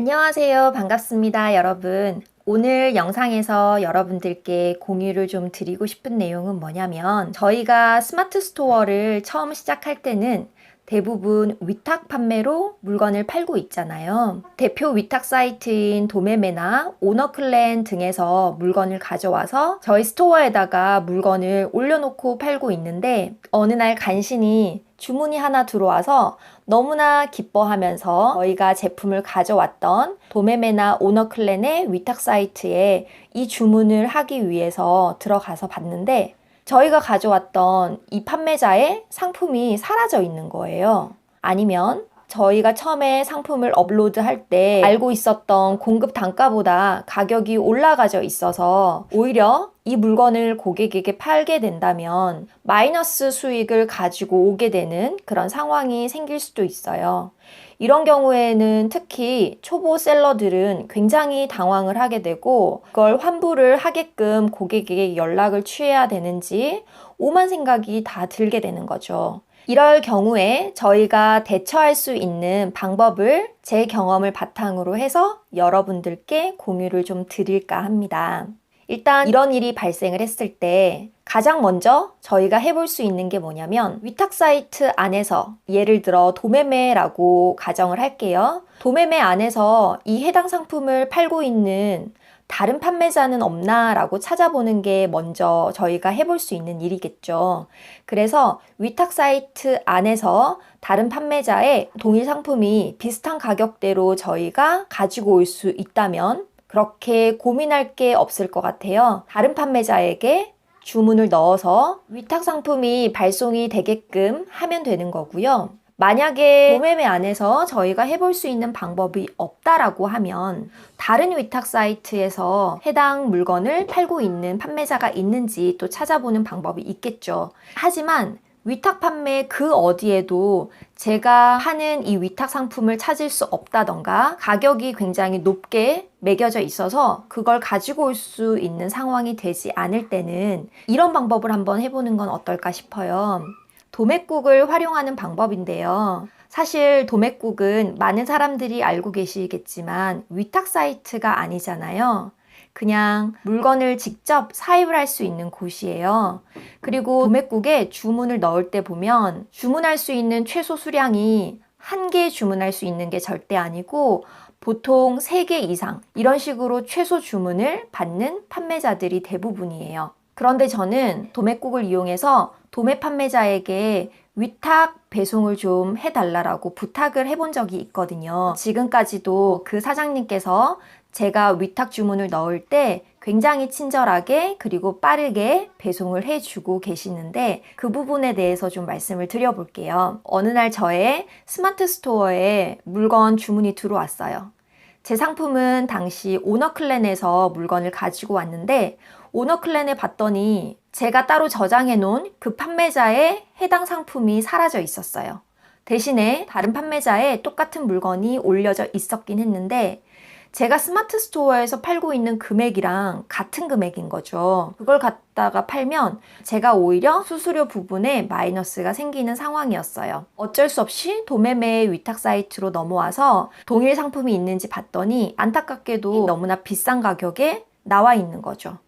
안녕하세요. 반갑습니다, 여러분. 오늘 영상에서 여러분들께 공유를 좀 드리고 싶은 내용은 뭐냐면 저희가 스마트 스토어를 처음 시작할 때는 대부분 위탁 판매로 물건을 팔고 있잖아요. 대표 위탁 사이트인 도매매나 오너클랜 등에서 물건을 가져와서 저희 스토어에다가 물건을 올려놓고 팔고 있는데 어느 날 간신히 주문이 하나 들어와서 너무나 기뻐하면서 저희가 제품을 가져왔던 도매매나 오너클랜의 위탁 사이트에 이 주문을 하기 위해서 들어가서 봤는데 저희가 가져왔던 이 판매자의 상품이 사라져 있는 거예요. 아니면 저희가 처음에 상품을 업로드할 때 알고 있었던 공급 단가보다 가격이 올라가져 있어서 오히려 이 물건을 고객에게 팔게 된다면 마이너스 수익을 가지고 오게 되는 그런 상황이 생길 수도 있어요. 이런 경우에는 특히 초보 셀러들은 굉장히 당황을 하게 되고 그걸 환불을 하게끔 고객에게 연락을 취해야 되는지 오만 생각이 다 들게 되는 거죠. 이럴 경우에 저희가 대처할 수 있는 방법을 제 경험을 바탕으로 해서 여러분들께 공유를 좀 드릴까 합니다. 일단 이런 일이 발생을 했을 때 가장 먼저 저희가 해볼 수 있는 게 뭐냐면 위탁 사이트 안에서 예를 들어 도매매라고 가정을 할게요. 도매매 안에서 이 해당 상품을 팔고 있는 다른 판매자는 없나 라고 찾아보는 게 먼저 저희가 해볼 수 있는 일이겠죠. 그래서 위탁 사이트 안에서 다른 판매자의 동일 상품이 비슷한 가격대로 저희가 가지고 올 수 있다면 그렇게 고민할 게 없을 것 같아요. 다른 판매자에게 주문을 넣어서 위탁 상품이 발송이 되게끔 하면 되는 거고요. 만약에 도매매 안에서 저희가 해볼 수 있는 방법이 없다라고 하면 다른 위탁 사이트에서 해당 물건을 팔고 있는 판매자가 있는지 또 찾아보는 방법이 있겠죠. 하지만 위탁 판매 그 어디에도 제가 하는 이 위탁 상품을 찾을 수 없다던가 가격이 굉장히 높게 매겨져 있어서 그걸 가지고 올 수 있는 상황이 되지 않을 때는 이런 방법을 한번 해보는 건 어떨까 싶어요. 도매국을 활용하는 방법인데요. 사실 도매국은 많은 사람들이 알고 계시겠지만 위탁 사이트가 아니잖아요. 그냥 물건을 직접 사입을 할 수 있는 곳이에요. 그리고 도매국에 주문을 넣을 때 보면 주문할 수 있는 최소 수량이 한 개 주문할 수 있는 게 절대 아니고 보통 3개 이상 이런 식으로 최소 주문을 받는 판매자들이 대부분이에요. 그런데 저는 도매국을 이용해서 도매 판매자에게 위탁 배송을 좀 해달라고 부탁을 해본 적이 있거든요. 지금까지도 그 사장님께서 제가 위탁 주문을 넣을 때 굉장히 친절하게 그리고 빠르게 배송을 해주고 계시는데 그 부분에 대해서 좀 말씀을 드려볼게요. 어느 날 저의 스마트 스토어에 물건 주문이 들어왔어요. 제 상품은 당시 오너클랜에서 물건을 가지고 왔는데 오너클랜에 봤더니 제가 따로 저장해 놓은 그 판매자의 해당 상품이 사라져 있었어요. 대신에 다른 판매자의 똑같은 물건이 올려져 있었긴 했는데 제가 스마트 스토어에서 팔고 있는 금액이랑 같은 금액인 거죠. 그걸 갖다가 팔면 제가 오히려 수수료 부분에 마이너스가 생기는 상황이었어요. 어쩔 수 없이 도매매 위탁 사이트로 넘어와서 동일 상품이 있는지 봤더니 안타깝게도 너무나 비싼 가격에 나와 있는 거죠.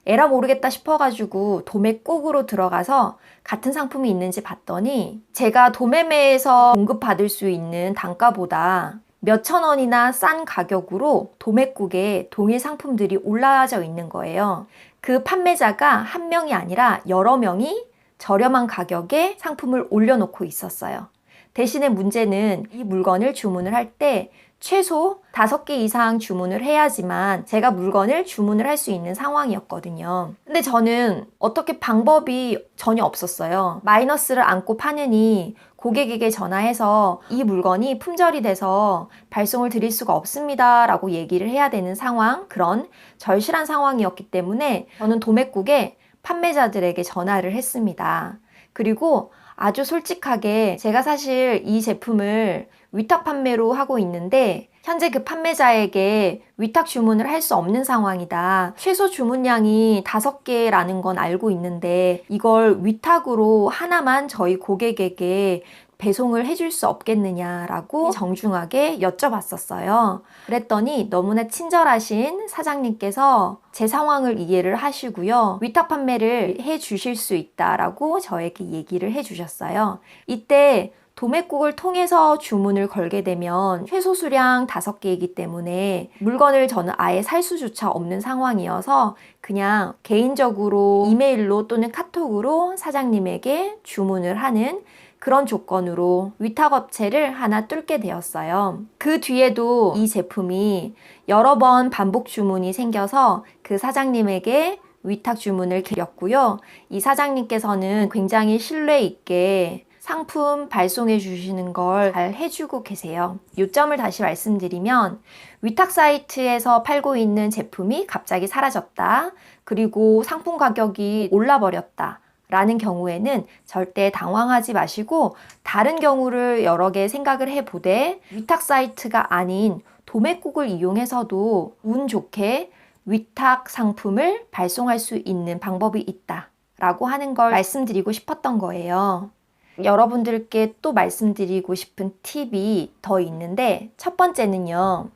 에라 모르겠다 싶어가지고 도매국으로 들어가서 같은 상품이 있는지 봤더니 제가 도매매에서 공급받을 수 있는 단가보다 몇천 원이나 싼 가격으로 도매국에 동일 상품들이 올라져 있는 거예요. 그 판매자가 한 명이 아니라 여러 명이 저렴한 가격에 상품을 올려놓고 있었어요. 대신에 문제는 이 물건을 주문을 할 때 최소 5개 이상 주문을 해야지만 제가 물건을 주문을 할 수 있는 상황이었거든요. 근데 저는 어떻게 방법이 전혀 없었어요. 마이너스를 안고 파느니 고객에게 전화해서 이 물건이 품절이 돼서 발송을 드릴 수가 없습니다 라고 얘기를 해야 되는 상황, 그런 절실한 상황이었기 때문에 저는 도매국에 판매자들에게 전화를 했습니다. 그리고 아주 솔직하게 제가 사실 이 제품을 위탁 판매로 하고 있는데 현재 그 판매자에게 위탁 주문을 할 수 없는 상황이다. 최소 주문량이 5개라는 건 알고 있는데 이걸 위탁으로 하나만 저희 고객에게 배송을 해줄 수 없겠느냐라고 정중하게 여쭤봤었어요. 그랬더니 너무나 친절하신 사장님께서 제 상황을 이해를 하시고요. 위탁 판매를 해 주실 수 있다라고 저에게 얘기를 해 주셨어요. 이때 도매국을 통해서 주문을 걸게 되면 최소 수량 5개이기 때문에 물건을 저는 아예 살 수조차 없는 상황이어서 그냥 개인적으로 이메일로 또는 카톡으로 사장님에게 주문을 하는 그런 조건으로 위탁업체를 하나 뚫게 되었어요. 그 뒤에도 이 제품이 여러 번 반복 주문이 생겨서 그 사장님에게 위탁 주문을 드렸고요. 이 사장님께서는 굉장히 신뢰 있게 상품 발송해 주시는 걸 잘 해주고 계세요. 요점을 다시 말씀드리면 위탁 사이트에서 팔고 있는 제품이 갑자기 사라졌다. 그리고 상품 가격이 올라버렸다. 라는 경우에는 절대 당황하지 마시고 다른 경우를 여러 개 생각을 해보되 위탁 사이트가 아닌 도매국을 이용해서도 운 좋게 위탁 상품을 발송할 수 있는 방법이 있다 라고 하는 걸 말씀드리고 싶었던 거예요. 여러분들께 또 말씀드리고 싶은 팁이 더 있는데 첫 번째는요.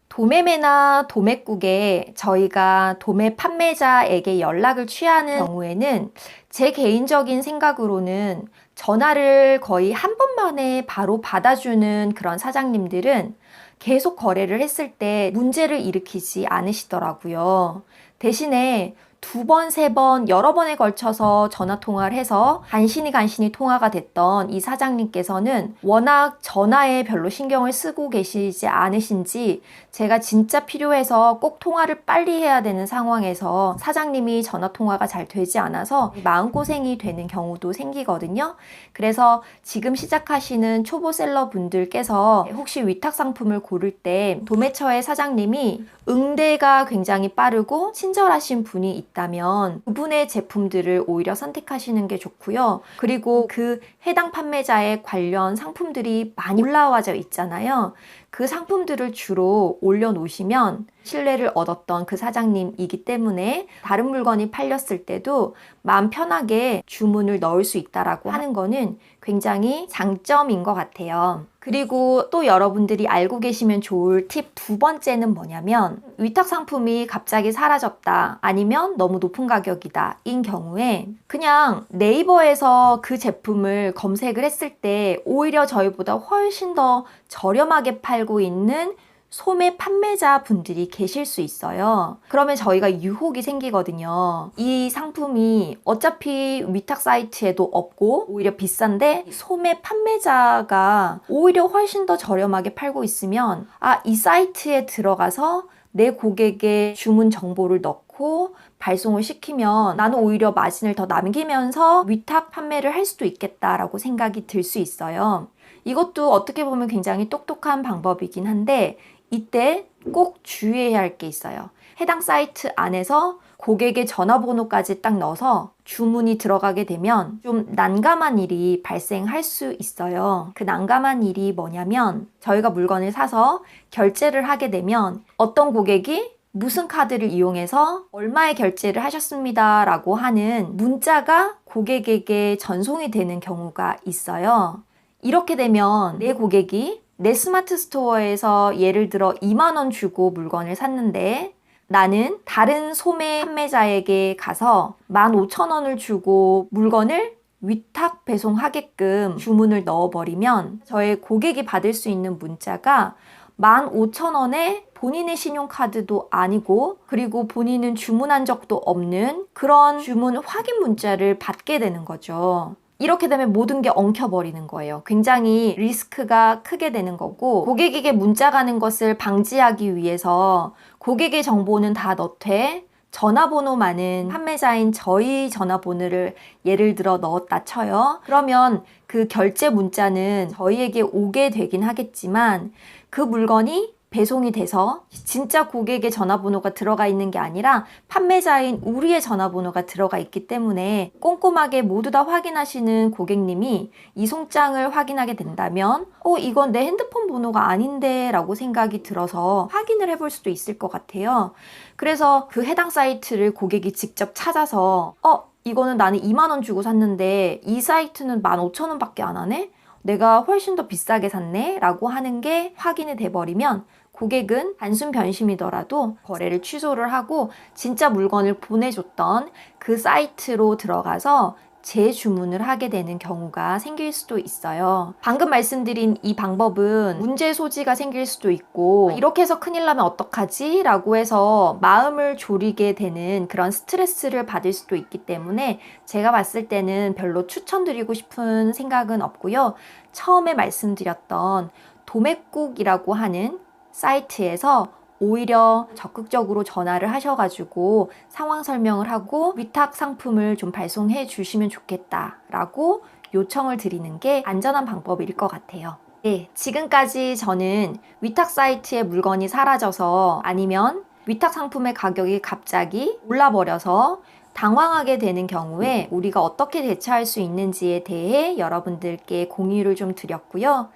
도매매나 도매국에 저희가 도매 판매자에게 연락을 취하는 경우에는 제 개인적인 생각으로는 전화를 거의 한 번 만에 바로 받아주는 그런 사장님들은 계속 거래를 했을 때 문제를 일으키지 않으시더라고요. 대신에 2번, 3번, 여러 번에 걸쳐서 전화 통화를 해서 간신히 통화가 됐던 이 사장님께서는 워낙 전화에 별로 신경을 쓰고 계시지 않으신지 제가 진짜 필요해서 꼭 통화를 빨리 해야 되는 상황에서 사장님이 전화 통화가 잘 되지 않아서 마음고생이 되는 경우도 생기거든요. 그래서 지금 시작하시는 초보셀러 분들께서 혹시 위탁 상품을 고를 때 도매처의 사장님이 응대가 굉장히 빠르고 친절하신 분이 있다면 그분의 제품들을 오히려 선택하시는 게 좋고요. 그리고 그 해당 판매자의 관련 상품들이 많이 올라와져 있잖아요. 그 상품들을 주로 올려놓으시면 신뢰를 얻었던 그 사장님이기 때문에 다른 물건이 팔렸을 때도 마음 편하게 주문을 넣을 수 있다라고 하는 거는 굉장히 장점인 것 같아요. 그리고 또 여러분들이 알고 계시면 좋을 팁 2번째는 뭐냐면 위탁 상품이 갑자기 사라졌다 아니면 너무 높은 가격이다 인 경우에 그냥 네이버에서 그 제품을 검색을 했을 때 오히려 저희보다 훨씬 더 저렴하게 팔고 있는 소매 판매자 분들이 계실 수 있어요. 그러면 저희가 유혹이 생기거든요. 이 상품이 어차피 위탁 사이트에도 없고 오히려 비싼데 소매 판매자가 오히려 훨씬 더 저렴하게 팔고 있으면 이 사이트에 들어가서 내 고객의 주문 정보를 넣고 발송을 시키면 나는 오히려 마진을 더 남기면서 위탁 판매를 할 수도 있겠다라고 생각이 들 수 있어요. 이것도 어떻게 보면 굉장히 똑똑한 방법이긴 한데 이때 꼭 주의해야 할 게 있어요. 해당 사이트 안에서 고객의 전화번호까지 딱 넣어서 주문이 들어가게 되면 좀 난감한 일이 발생할 수 있어요. 그 난감한 일이 뭐냐면 저희가 물건을 사서 결제를 하게 되면 어떤 고객이 무슨 카드를 이용해서 얼마의 결제를 하셨습니다 라고 하는 문자가 고객에게 전송이 되는 경우가 있어요. 이렇게 되면 내 고객이 내 스마트 스토어에서 예를 들어 2만 원 주고 물건을 샀는데 나는 다른 소매 판매자에게 가서 15,000원을 주고 물건을 위탁 배송하게끔 주문을 넣어버리면 저의 고객이 받을 수 있는 문자가 15,000원에 본인의 신용카드도 아니고 그리고 본인은 주문한 적도 없는 그런 주문 확인 문자를 받게 되는 거죠. 이렇게 되면 모든 게 엉켜버리는 거예요. 굉장히 리스크가 크게 되는 거고 고객에게 문자 가는 것을 방지하기 위해서 고객의 정보는 다 넣되 전화번호만은 판매자인 저희 전화번호를 예를 들어 넣었다 쳐요. 그러면 그 결제 문자는 저희에게 오게 되긴 하겠지만 그 물건이 배송이 돼서 진짜 고객의 전화번호가 들어가 있는 게 아니라 판매자인 우리의 전화번호가 들어가 있기 때문에 꼼꼼하게 모두 다 확인하시는 고객님이 이 송장을 확인하게 된다면 이건 내 핸드폰 번호가 아닌데 라고 생각이 들어서 확인을 해볼 수도 있을 것 같아요. 그래서 그 해당 사이트를 고객이 직접 찾아서 이거는 나는 2만 원 주고 샀는데 이 사이트는 15,000원 밖에 안 하네? 내가 훨씬 더 비싸게 샀네 라고 하는 게 확인이 돼버리면 고객은 단순 변심이더라도 거래를 취소를 하고 진짜 물건을 보내줬던 그 사이트로 들어가서 재주문을 하게 되는 경우가 생길 수도 있어요. 방금 말씀드린 이 방법은 문제 소지가 생길 수도 있고 이렇게 해서 큰일 나면 어떡하지? 라고 해서 마음을 졸이게 되는 그런 스트레스를 받을 수도 있기 때문에 제가 봤을 때는 별로 추천드리고 싶은 생각은 없고요. 처음에 말씀드렸던 도매국이라고 하는 사이트에서 오히려 적극적으로 전화를 하셔가지고 상황 설명을 하고 위탁 상품을 좀 발송해 주시면 좋겠다라고 요청을 드리는 게 안전한 방법일 것 같아요. 네, 지금까지 저는 위탁 사이트에 물건이 사라져서 아니면 위탁 상품의 가격이 갑자기 올라버려서 당황하게 되는 경우에 우리가 어떻게 대처할 수 있는지에 대해 여러분들께 공유를 좀 드렸고요.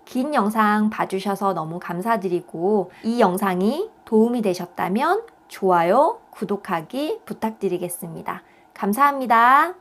긴 영상 봐주셔서 너무 감사드리고 이 영상이 도움이 되셨다면 좋아요, 구독하기 부탁드리겠습니다. 감사합니다.